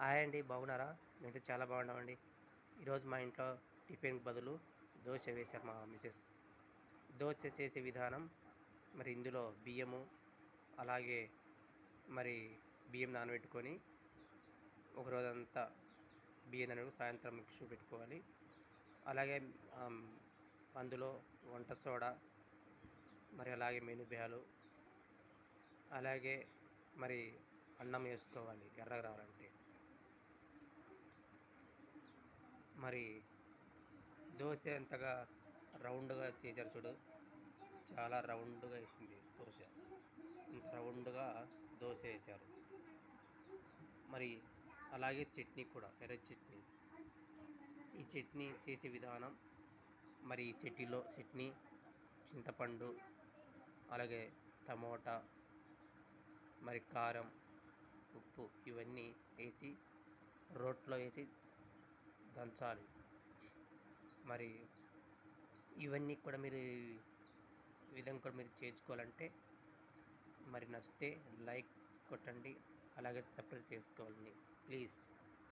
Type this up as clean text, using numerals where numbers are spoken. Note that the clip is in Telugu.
హాయ్ అండి. బాగున్నారా? మేమైతే చాలా బాగున్నామండి. ఈరోజు మా ఇంట్లో టిఫిన్‌కి బదులు దోస వేశారు మా మిసెస్. దోస చేసే విధానం మరి ఇందులో బియ్యము, అలాగే మరి బియ్యం నానబెట్టుకొని ఒక రోజంతా బియ్యం నానబెట్టి సాయంత్రం మిక్సీ పెట్టుకోవాలి. అలాగే ఆహ్, అందులో వంట సోడా, మరి అలాగే మినుబ్యాలు, అలాగే మరి అన్నం ఏసుకోవాలి ఎర్రగా రావాలంటే. మరి దోస ఎంతగా రౌండ్‌గా చేశారు చూడు. చాలా రౌండ్‌గా ఏసింది దోస. ఇంత రౌండ్‌గా దోస ఏశారు. మరి అలాగే చట్నీ కూడా ఎర్ర చట్నీ. ఈ చట్నీ చేసే విధానం మరి ఈ చట్నీ చింతపండు, అలాగే టమోటా, మరి కారం, ఉప్పు ఇవన్నీ ఏసి రోట్లో ఏసి దంచాలి. మరి ఇవన్నీ కూడా మీరు ఈ విధంగా కూడా మీరు చేర్చుకోవాలంటే మరి నచ్చితే లైక్ కొట్టండి. అలాగే సబ్స్క్రైబ్ చేసుకోవాలని ప్లీజ్.